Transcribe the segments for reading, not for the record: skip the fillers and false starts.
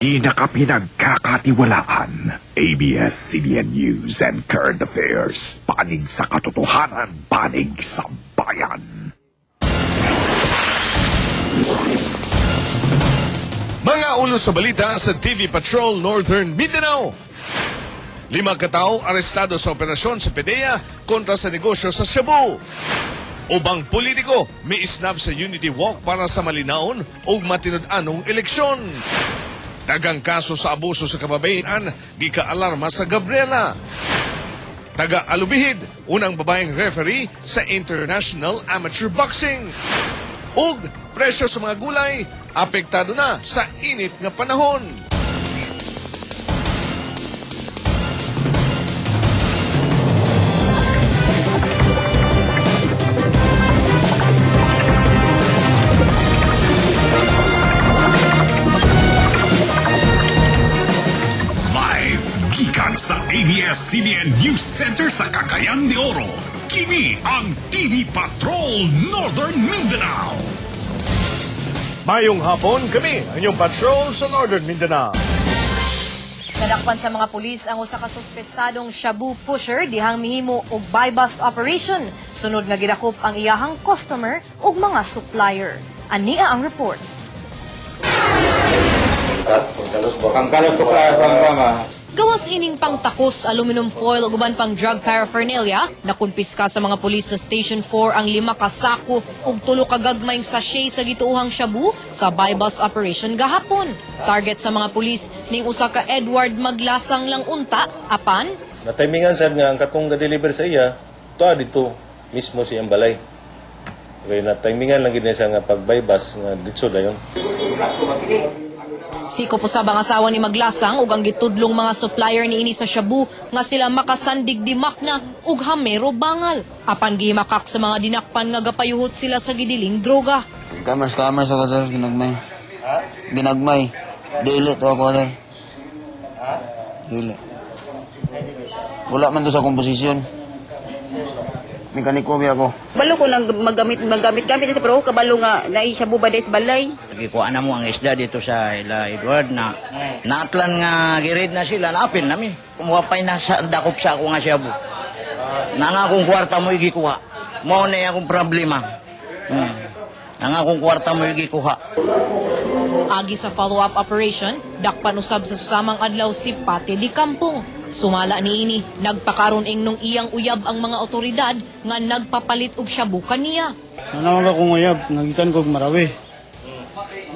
Di nakapinagkakatiwalaan. ABS-CBN News and Current Affairs. Panig sa katotohanan, panig sa bayan. Mga ulo sa balita sa TV Patrol Northern Mindanao. 5 katao arestado sa operasyon sa PDEA kontra sa negosyo sa Cebu. Ubang politiko may isnab sa Unity Walk para sa malinaon o matinud-anong eleksyon. Tagang kaso sa abuso sa kababayan, gika-alarma sa Gabriela. Taga-alubihid, unang babaeng referee sa International Amateur Boxing. Ug presyo sa mga gulay, apektado na sa init nga panahon. Live gikan sa ABS-CBN News Center sa Cagayan de Oro. Kini ang TV Patrol Northern Mindanao. Mayong hapon kami, ang inyong patrol sa Northern Mindanao. Nadakpan sa mga pulis ang usa ka suspetsadong shabu pusher dihang mihimo og buy-bust operation. Sunod nga gidakop ang iyahang customer ug mga supplier. Ania ang report. Gawas ining pangtakos, aluminum foil ug uban pang drug paraphernalia, nakumpiska sa mga pulis sa Station 4 ang 5 ka sako ug 3 ka gagmayng sachet sa gituohang shabu sa buy-bust operation gahapon. Target sa mga pulis ning usa ka Edward Maglasang lang unta, apan natimingan sad nga ang katong ga-deliver sa iya, tuwa dito mismo siyang balay. Kaya natimingan lang gid siya nga pag-buy-bust nga dito dayon. Siko po sa bang asawa ni Maglasang ug ang gitudlong mga supplier niini sa shabu nga sila makasandig dimak na ug hamero bangal. Apan gihimakak sa mga dinakpan nga gapayuhot sila sa gidiling droga. Kamas ako sir, ginagmay. Ginagmay. Dili to ako sir. Dili. Wala man to sa komposisyon. Mekaniko biya ako. Balo ko nang magamit ito pero kabalo nga naisyabu ba sa balay. Gikuha na mo ang isda dito sa ila Edward na naatlan nga girid na sila, naapil namin. Kumuha pa'y nasa dakop sa ako nga syabu. Nangakong kwarta mo igikuha. Mao na akong problema. Nangakong kwarta mo igikuha. Agi sa follow-up operation, dakpan usab sa susamang adlaw si Pati di Kampong. Sumala niini, nagpakaron nung iyang uyab ang mga otoridad nga nagpapalit og shabu kaniya. Nanawag akong uyab, nagitan kog marawi.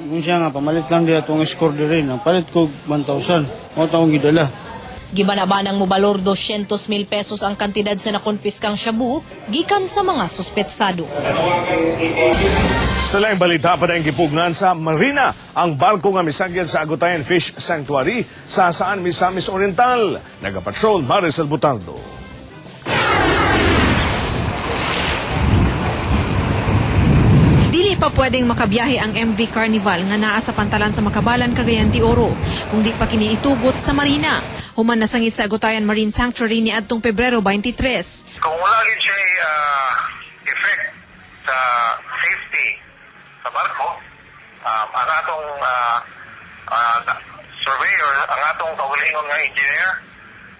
Kung siya nga, pamalit lang diya itong score din. Palit kog 1,000. O taong gidala. Gibanabanang mo balor 200,000 pesos ang kantidad sa nakonpiskang shabu gikan sa mga suspetsado. Sa laing balita pa na gipugnan sa Marina ang barko nga misagyan sa Agutayan Fish Sanctuary sa Saan Misamis Oriental. Nagapatrol Maricel Butaldo. Dili pa pwedeng makabiyahe ang MV Carnival nga naa sa pantalan sa Makabalan, Cagayan de Oro kung di pa kini itugot sa Marina. Human nasangit sa Agutayan Marine Sanctuary ni adtong Pebrero 23. Kung wala rin siya effect sa safety sa barko, ang atong surveyor, ang atong kaugalingon nga engineer,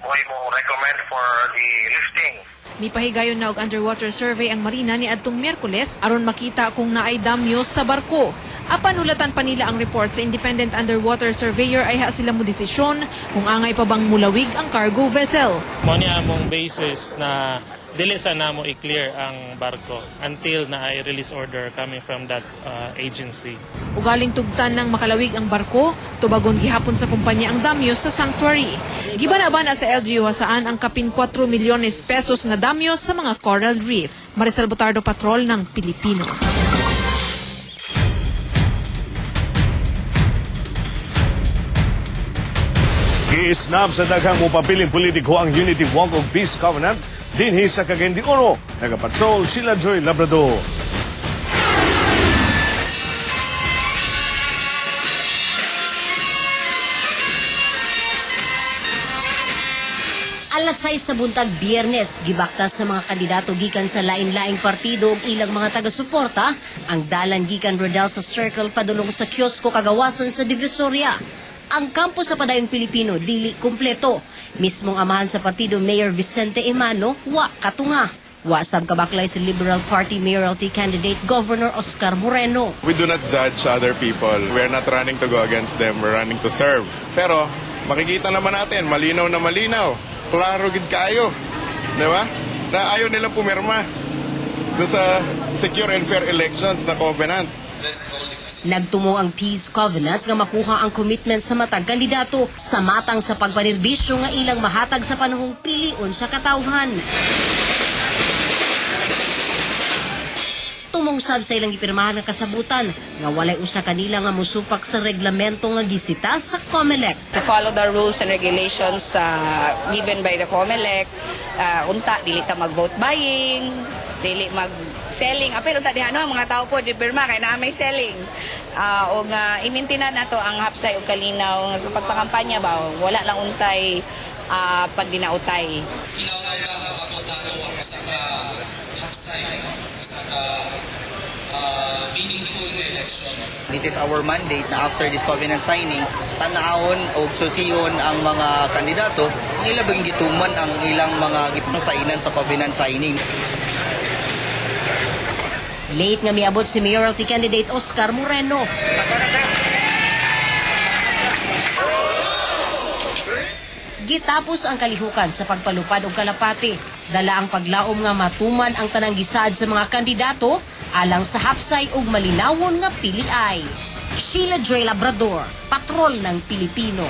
mo recommend for the lifting. Mipahigayon na og underwater survey ang Marina ni adtong Miyerkules aron makita kung naay damyo sa barko. Apan ulatan pa nila ang report sa Independent Underwater Surveyor ay ha sila mo desisyon kung angay pa bang mulawig ang cargo vessel. Mo ni among basis na dili sa namo i-clear ang barko until na ay release order coming from that agency. Ugaling tugtan ng makalawig ang barko, tubagon gihapon sa kumpanya ang damyo sa sanctuary. Gibanabana sa LGU saan ang kapin 4 milyones pesos nga damyo sa mga coral reef. Maricel Butaldo, Patrol ng Pilipino. Giisnab sa daghang mupabiling politiko ang Unity Walk of Peace Covenant dinhi sa Cagayan de Oro. Nagapatrol Sheila Joy Labrador. Alas 6 sa buntag Biyernes, gibaktas sa mga kandidato gikan sa lain-laing partido ug ilang mga taga-suporta ang dalan gikan Rodel sa Circle padulong sa kiosko kagawasan sa Divisoria. Ang kampo sa padayong Pilipino dili kumpleto. Mismong amahan sa partido Mayor Vicente Emano wa katunga. Wa sab kabaklay si Liberal Party mayoralty candidate Governor Oscar Moreno. We do not judge other people. We're not running to go against them. We're running to serve. Pero makikita naman natin, malinaw na malinaw. Klaro gid kayo. Di ba? Na ayaw nilang pumirma doon sa secure and fair elections na covenant. Nagtumo ang Peace Covenant nga makuha ang commitment sa matag kandidato sa matang sa pagpanirbisyo nga ilang mahatag sa panahong pilion sa katawhan. Tumungsab sa ilang ipirmahan nga kasabutan nga walay usa kanila nga musupak sa reglamento nga gisita sa COMELEC. To follow the rules and regulations given by the COMELEC, unta dili ta mag-vote buying, dili mag-selling. Apel unta diha no mga tao po di pirma kay na may selling. O nga imintinan nato ang hapsay ug kalinaw nga pagpakampanya ba wala lang untay pagdinautay. It is our mandate na after this covenant signing, tanahon o susiyon ang mga kandidato, ilabing gituman ang ilang mga gipasainan sa covenant signing. Late nga miabot si mayoralty candidate Oscar Moreno. Gitapos ang kalihukan sa pagpalupad og kalapati. Dala ang paglaom nga matuman ang tanang gisaad sa mga kandidato alang sa hapsay ug malinawon nga piliay. Sheila Joy Labrador, Patrol ng Pilipino.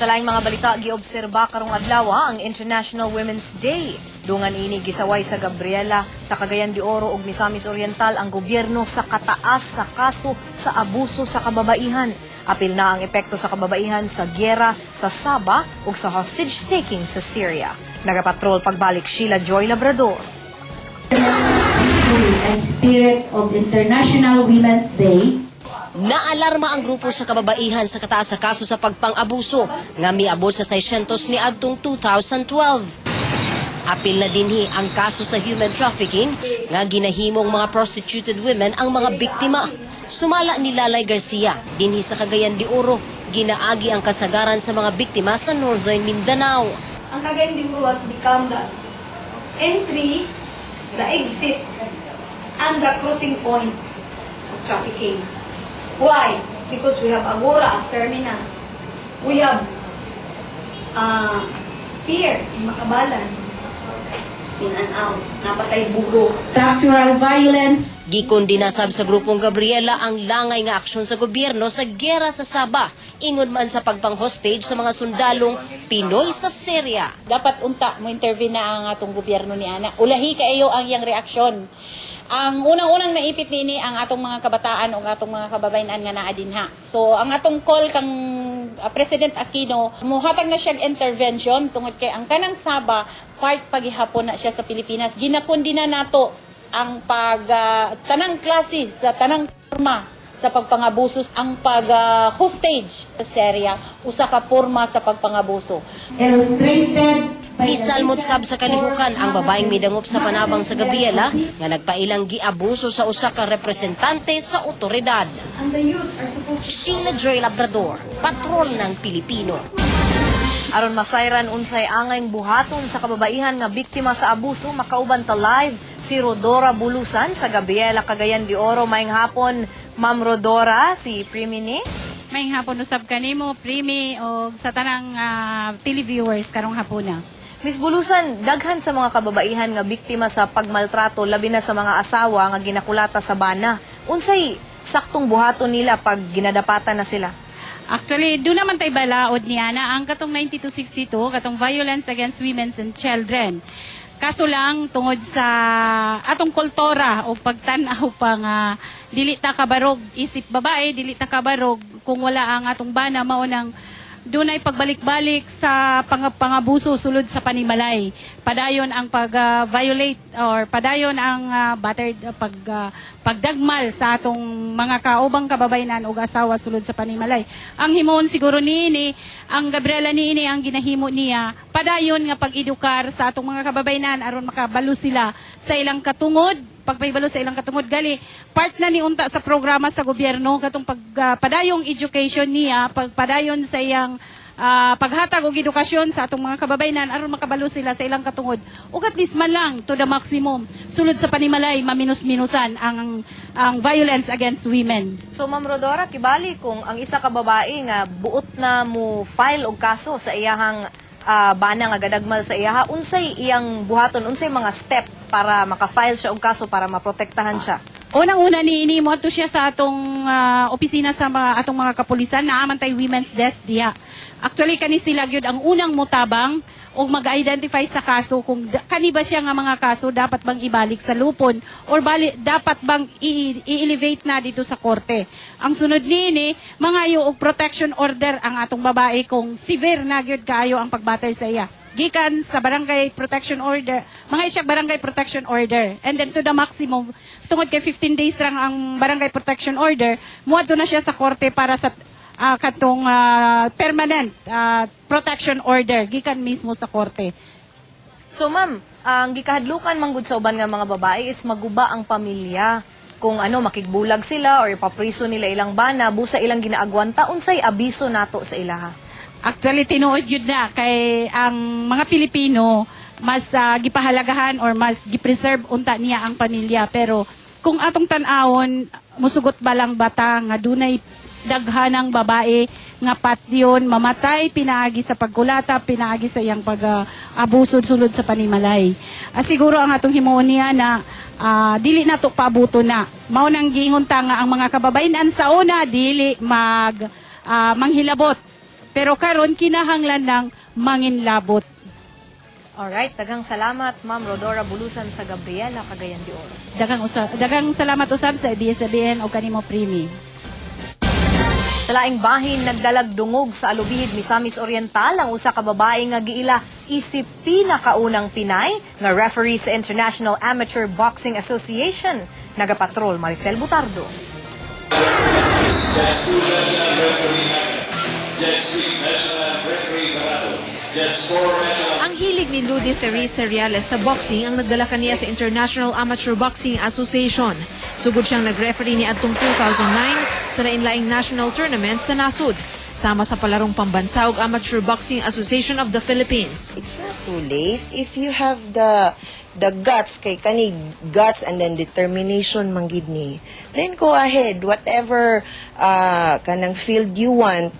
Sa laing mga balita, giobserba karong adlaw ang International Women's Day. Dungan ini gisaway sa Gabriela sa Cagayan de Oro ug Misamis Oriental ang gobyerno sa kataas sa kaso sa abuso sa kababaihan. Apil na ang epekto sa kababaihan sa gyera sa Sabah ug sa hostage-taking sa Syria. Nagapatrol pagbalik Sheila Joy Labrador. And spirit of International Women's Day. Naalarma ang grupo sa kababaihan sa kataas sa kaso sa pagpang-abuso nga miabot sa 600 ni adtong 2012. Apil na dinhi ang kaso sa human trafficking nga ginahimong mga prostituted women ang mga biktima. Sumala ni Lalay Garcia dinhi sa Cagayan de Oro, ginaagi ang kasagaran sa mga biktima sa Northern Mindanao. Ang Cagayan de Oro has become the entry, the exit, and the crossing point of trafficking. Why? Because we have Agora as terminal. We have Pier in Makabalan. In and out. Napatay bugo. Structural violence. Gikondinasab sa grupong Gabriela ang langay nga aksyon sa gobyerno sa gyera sa Sabah, ingon man sa pagpang-hostage sa mga sundalong Pinoy sa Syria. Dapat unta mo intervene na ang atong gobyerno ni ana. Ulahi kaayo ang iyang reaksyon. Ang unang-unang naipit ni ang atong mga kabataan o atong mga kababayan nga naa dinha. So ang atong call kang President Aquino, muhatag na siya intervention tungod kay ang kanang Sabah part pagihapon na siya sa Pilipinas. Ginakondina nato ang tanang klase sa tanang forma sa pagpangabuso, ang hostage sa Syria, usa ka forma sa pagpangabuso. Misalmot sab sa kalihukan ang babaeng midangop sa panabang sa Gabriela nga nagpailang giabuso sa usa ka representante sa otoridad. Sheila Joy Labrador, Patrol ng Pilipino. Aron masayran unsay angayng buhaton sa kababaihan nga biktima sa abuso, makauban ta live si Rodora Bulusan sa Gabriela, Cagayan de Oro. Maayong hapon, Ma'am Rodora, si Primi ni. Maayong hapon usab kanimo, Primi, o sa tanang televiewers karong hapon na. Miss Bulusan, daghan sa mga kababaihan nga biktima sa pagmaltrato, labi na sa mga asawa nga ginakulata sa bana. Unsay saktong buhaton nila pag ginadapatan na sila? Actually, doon naman tayo balaod niya na ang katong 9262, katong Violence Against Women and Children. Kaso lang, tungod sa atong kultura o pagtanaw pang dili ta kabarog, isip babae, dili ta kabarog, kung wala ang atong bana, maunang doon ay pagbalik-balik sa pangabuso sulod sa panimalay. Padayon ang pag-violate or padayon ang pagdagmal sa atong mga kaubang kababayanan o asawa sulod sa panimalay. Ang himon siguro niini, ang Gabriela niini ang ginahimo niya, padayon nga pag-edukar sa atong mga kababayanan aron makabalo sila sa ilang katungod pagpahibalo sa ilang katungod gali part na ni unta sa programa sa gobyerno katong pagpadayong education niya, pagpadayon sa iyang paghatag og edukasyon sa atong mga kababayenan aron makabalo sila sa ilang katungod ug at least man lang to the maximum sulod sa panimalay maminus-minusan ang violence against women. So Ma'am Rodora, kibali kung ang isa ka babae nga buot na mo file og kaso sa iyahang bana nga gadagmal sa iyaha, unsay iyang buhaton, unsay mga step para maka-file siya og kaso para maprotektahan siya? Unang-una ni mo ato siya sa atong opisina sa atong mga kapulisan na amantay women's desk diha. Actually kani sila gyud ang unang motabang og mag-identify sa kaso kung kani ba siya nga mga kaso dapat bang ibalik sa lupon or dapat bang i-elevate na dito sa korte. Ang sunod niini mangayo og protection order ang atong babae kung severe na gyud kaayo ang pagbatay sa iya. Gikan sa barangay protection order, mga isyak barangay protection order. And then to the maximum, tungod kay 15 days lang ang barangay protection order, muadto na siya sa korte para sa katong permanent protection order gikan mismo sa korte. So ma'am, ang gikahadlukan manggud sa uban nga mga babae is maguba ang pamilya. Kung makigbulag sila or ipapriso nila ilang bana, busa ilang ginaagwanta, unsay abiso nato sa ilaha? Actually, tinuod yun na kay ang mga Pilipino mas gipahalagahan or mas gipreserve unta niya ang pamilya. Pero kung atong tan-awon, musugot balang bata nga dunay daghanang babae nga patyon, mamatay, pinaagi sa pagkulata, pinaagi sa iyang pag-abuso sulod sa panimalay. Siguro ang atong himuon niya na dili nato paabuto na. Mao nang giingon ta nga ang mga kababayenan sa una dili manghilabot. Pero karon kinahanglan ng manginlabot. Alright, daghang salamat Ma'am Rodora Bulusan sa Gabriela, Cagayan de Oro. Daghang salamat usab sa ABS-CBN o kanimo Primi. Sa laing bahin nagdalag dungog sa Alubihid, Misamis Oriental ang usa ka babae nga giila isip pinakaunang Pinay nga referee sa International Amateur Boxing Association. Nagapatrol Maricel Butardo. Ang hilig ni Ludi Teresa Reales sa boxing ang nagdala kaniya sa International Amateur Boxing Association. Sugod siyang nag-referee ni adtong 2009 sa nainlaing national tournament sa nasud. Sama sa palarong pambansa ug Amateur Boxing Association of the Philippines. It's not too late if you have the guts, kay kani guts and then determination manggid ni. Then go ahead, whatever kanang field you want.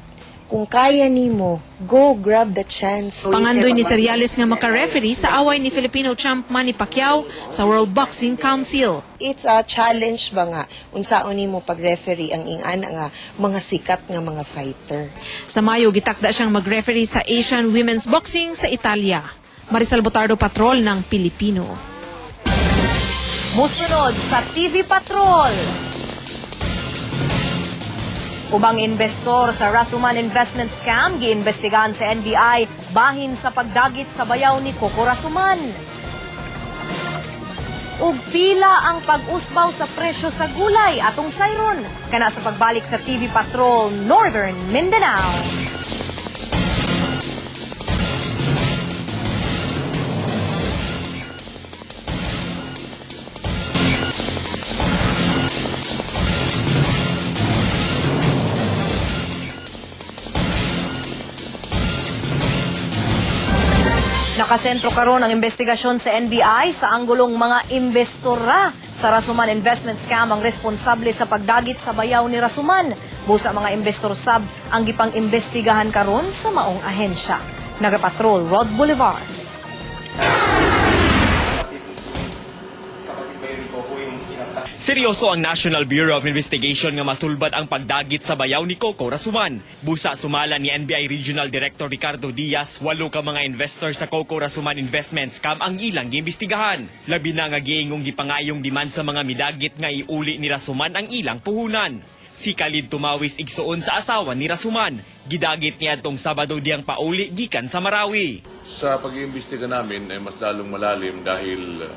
Kung kaya nimo, go grab the chance. Pangandoy ni Reales nga maka-referee sa away ni Filipino champ Manny Pacquiao sa World Boxing Council. It's a challenge ba nga unsaon nimo pag-referee ang ingana nga mga sikat nga mga fighter. Sa Mayo gitakda siyang mag-referee sa Asian Women's Boxing sa Italia. Maricel Butardo, Patrol ng Pilipino. Musunod sa TV Patrol. Ubang investor sa Rasuman Investment Scam giimbestigahan sa NBI bahin sa pagdagit sa bayaw ni Coco Rasuman. Ug pila ang pag-usbaw sa presyo sa gulay atong sayron kana sa pagbalik sa TV Patrol Northern Mindanao. Nakasentro karon ang investigasyon sa NBI sa anggulong mga investora sa Rasuman Investment Scam ang responsable sa pagdagit sa bayaw ni Rasuman. Busa mga investor sab ang gipang-imbestigahan karon sa maong ahensya. Nagapatrol Rod Boulevard. Seryoso ang National Bureau of Investigation nga masulbad ang pagdagit sa bayaw ni Coco Rasuman. Busa sumala ni NBI Regional Director Ricardo Diaz, 8 ka mga investor sa Coco Rasuman Investment Scam ang ilang giimbestigahan. Labi na nga giingong gipangayong demand sa mga midagit nga iuli ni Rasuman ang ilang puhunan. Si Khalid Tumawis igsuon sa asawa ni Rasuman. Gidagit niya atong Sabado diyang pauli gikan sa Marawi. Sa pag-iimbestiga namin ay mas lalong malalim dahil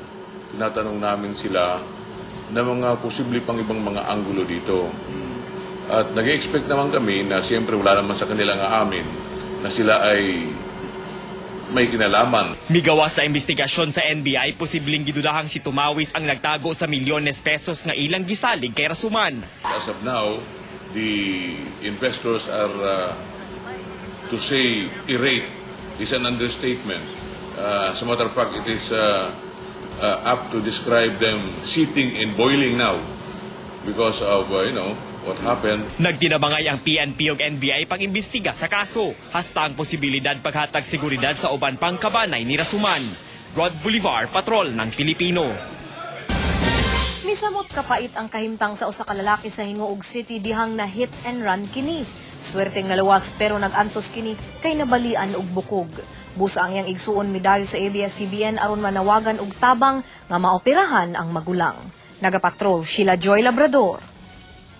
tinatanong namin sila na mga posible pang ibang mga anggulo dito. At nag-expect naman kami na siyempre wala naman sa kanila nga amin na sila ay may kinalaman. Migawas sa investigasyon sa NBI, posibleng gidulahang si Tumawis ang nagtago sa milyones pesos nga ilang gisalig kay Rasuman. As of now, the investors are, to say irate, is an understatement. As a matter of fact, it is apt to describe them sitting and boiling now because of, what happened. Nagtinabangay ang PNP ug NBI pag-imbestiga sa kaso. Hasta ang posibilidad paghatag seguridad sa uban pang kabanay ni Rasuman. Rod Bolivar, Patrol ng Pilipino. Misamot kapait ang kahimtang sa usa ka lalaki sa Hingoog City dihang na hit and run kini. Swerteng nalawas pero nagantos kini kay nabalian og bukog. Busa ang iyang igsuon midayo sa ABS-CBN aron manawagan og tabang nga maoperahan ang magulang. Nagapatrol Sheila Joy Labrador.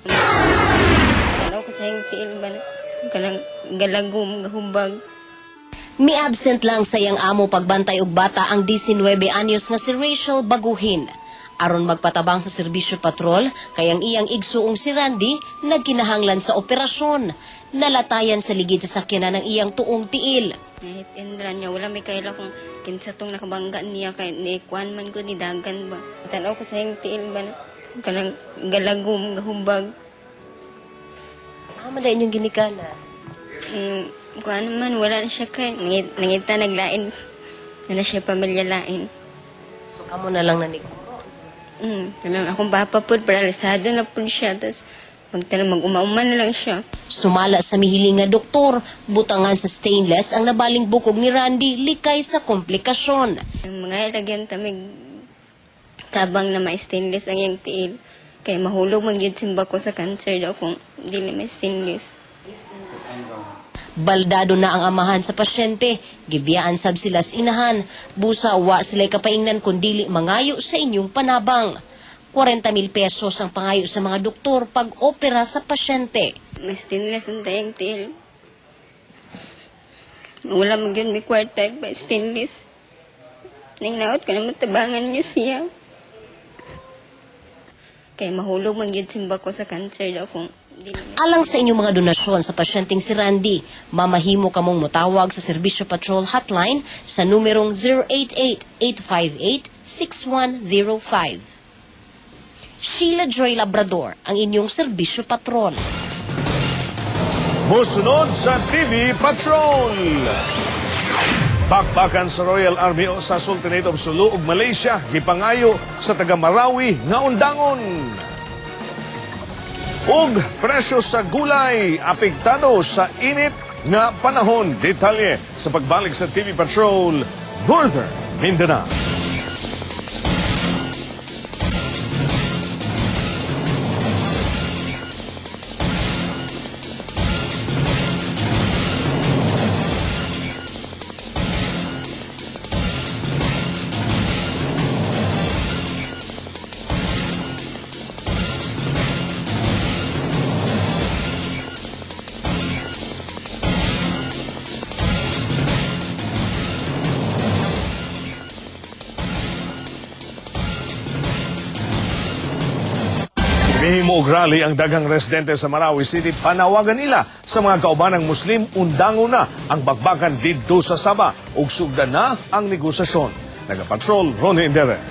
Ano ko sa yung tiil ba kanang galagom gahubag. Mi-absent lang sa iyang amo pagbantay og bata ang 19 anyos nga si Rachel Baguhin. Aron magpatabang sa serbisyo patrol, kay ang iyang igsuong si Randy nagkinahanglan sa operasyon. Nalatayan sa ligid sa sakyanan ng iyang tuong tiil. Kahit indran niya, wala may kaila kung kinsa tong nakabangga niya kay ni kuan man ko ni dagan ba. Tanaw ko sa yung tiil ba kanang galagom gahubag. Ano man inyong ginikana? Kuan man wala na siya kay nangita naglain. Na siya pamilya lain. So kamo na lang nanig. Kanang akong papa po, paralisado na po siya. Tapos mag-uma-uma na lang siya. Sumala sa mihiling nga doktor, butangan sa stainless ang nabaling bukog ni Randy likay sa komplikasyon. Ang mga ilagyan tamig tabang na ma-stainless ang iyang tiil. Kaya mahulog magyud simba ko sa cancer daw kung dili may stainless. Baldado na ang amahan sa pasyente, gibiyaan sab sila sa inahan, busa wa sila'y kapaingnan kundili mangayo sa inyong panabang. 40,000 pesos ang pangayo sa mga doktor pag-opera sa pasyente. May stainless ang tayang tiil. Wala magyud may kwarta ba stainless. Nangnaot ka na matabangan niya siya. Kaya mahulog magyud simba ko sa cancer daw kung alang sa inyong mga donasyon sa pasyenteng si Randy, mamahimo kamong motawag sa Serbisyo Patrol Hotline sa numerong 088-858-6105. Sheila Joy Labrador, ang inyong Serbisyo Patrol. Musunod sa TV Patrol. Bakbakan sa Royal Army o sa Sultanate of Sulu ug Malaysia gipangayo sa taga Marawi nga undangon. Ug presyo sa gulay apektado sa init nga panahon. Detalye sa pagbalik sa TV Patrol Northern Mindanao. Mihimo og rally ang daghang residente sa Marawi City. Panawagan nila sa mga kaubanang Muslim undangon na ang bakbakan didto sa Sabah ug sugdan na ang negosasyon. Nagapatrol Ronnie Inderes.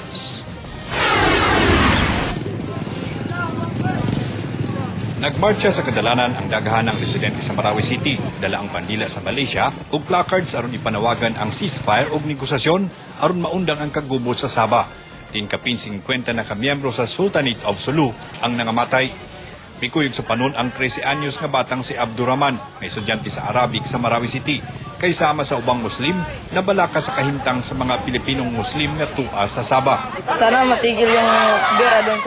Nagmarcha sa kadalanan ang daghanang residente sa Marawi City, dala ang bandila sa Malaysia ug placards aron ipanawagan ang ceasefire ug negosasyon aron maundang ang kagubot sa Sabah. Tingkapin 50 na kamiyembro sa Sultanate of Sulu ang nangamatay. Mikuyog sa panon ang 13 anyos nga batang si Abdurrahman, na estudyante sa Arabic sa Marawi City, kay sama sa ubang Muslim na balaka sa kahimtang sa mga Pilipinong Muslim na tua sa Sabah. Sana matigil yung gera doon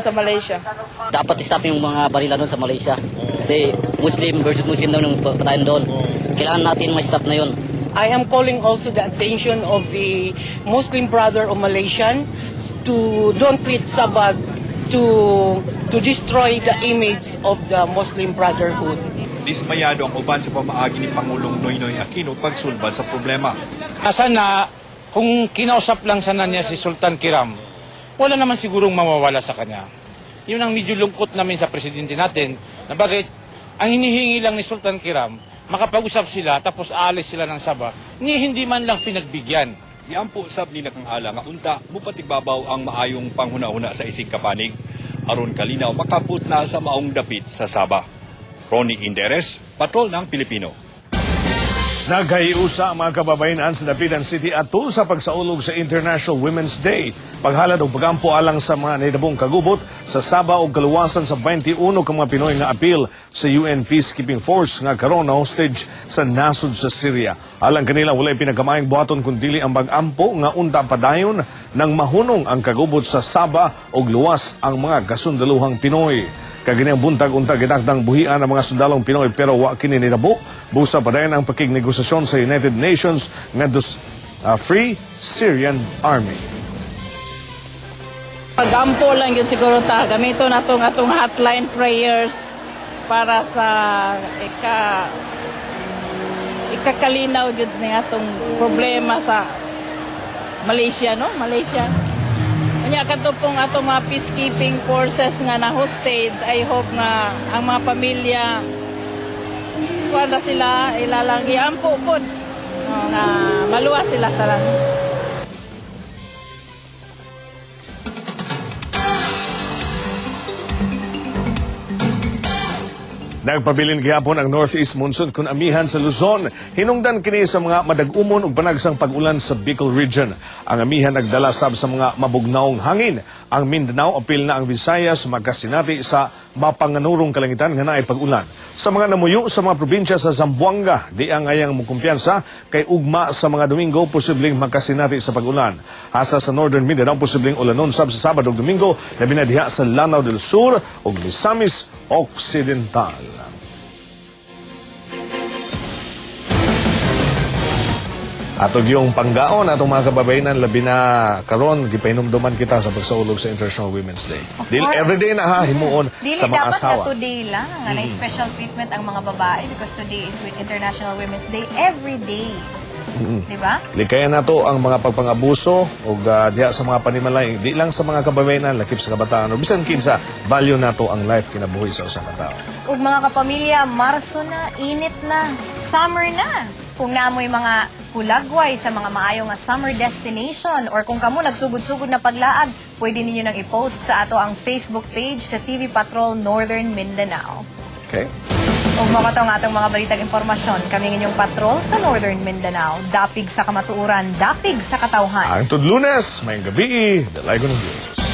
sa Malaysia. Dapat stop yung mga barila doon sa Malaysia. Kasi Muslim versus Muslim daw ng patayan doon. Kailangan natin ma-stop na yun. I am calling also the attention of the Muslim brother of Malaysian to don't treat Sabah to destroy the image of the Muslim Brotherhood. Dismayado ang uban sa pamaagi ni Pangulong Noynoy Aquino pagsulbad sa problema. Sana kung kinausap lang sana niya si Sultan Kiram, wala naman sigurong mawawala sa kanya. Yun ang medyo lungkot namin sa presidente natin, na bakit ang hinihingi lang ni Sultan Kiram, makapag-usap sila tapos aalis sila ng Sabah, hindi man lang pinagbigyan. Iampo sab ni nakangala nga unta mupatigbabaw ang maayong panghuna-huna sa isig kapanig aron kalinaw makaput na sa maong dapit sa Sabah. Ronnie Inderes, Patrol ng Pilipino. Nagkaiusa ang mga kababayan sa Dapitan City atul sa pagsaulog sa International Women's Day. Paghalad o pagampo alang sa mga nahitabong kagubot sa Sabah o kaluwasan sa 21 ka mga Pinoy nga apil sa UN Peacekeeping Force nga karon na hostage sa nasod sa Syria. Alang kanila walay pinagkamaing buhaton kundili ang bagampo nga unta padayon nang mahunong ang kagubot sa Sabah o luwas ang mga kasundaluhang Pinoy. Kaginiang buntag-untag gitakdang buhian ang mga sundalong Pinoy pero wa kini nitabo. Busa pa dayon ang pakignegosasyon sa United Nations ngadto Free Syrian Army. Pagampo lang yun siguro ta. Gamiton atong hotline prayers para sa ikakalinaw yun sa atong problema sa Malaysia, no? Malaysia. Kanya katupong atong mga peacekeeping forces nga na hostage, I hope nga ang mga pamilya wala sila ilalang iampo po na maluwas sila tanan. Nagpabilin gihapon ang Northeast Monsoon kun amihan sa Luzon. Hinungdan kini sa mga madag-umon ug banagsang pag-ulan sa Bicol Region. Ang amihan nagdala sab sa mga mabugnaong hangin. Ang Mindanao apil na ang Visayas magkasinati sa mapanganurong kalangitan nga naay pag-ulan. Sa mga namuyo sa mga probinsya sa Zamboanga, di ang ayang mukumpiyansa kay ugma sa mga Domingo posibleng magkasinati sa pag-ulan. Asa sa Northern Mindanao posibleng ulanon sab sa Sabado ug Domingo labi na diha sa Lanao del Sur ug Misamis Occidental. Atog yung panggaon atong mga kababayanan labi na karon gipahinumduman kita sa pagsaulog sa International Women's Day. Dili everyday na ha himuon sa mga asawa. Dapat na today lang nga na special treatment ang mga babae because today is with International Women's Day every day. Di ba? Likayan nato ang mga pagpangabuso ug diha sa mga panimalay di lang sa mga kababayanan lakip sa kabataan o bisan kinsa value nato ang life kinabuhi sa usa ka tawo. Ug mga kapamilya, Marso na, init na, summer na. Kung naamoy mga kulagway sa mga maayo nga summer destination or kung kamo nagsugod-sugod na paglaag, pwede ninyo nang i-post sa ato ang Facebook page sa TV Patrol Northern Mindanao. Okay. Ug makato nga atong mga balitang impormasyon, kami inyong patrol sa Northern Mindanao. Dapig sa kamatuuran, dapig sa katawhan. Ang Lunes, may gabi, dalay ko ng Diyos.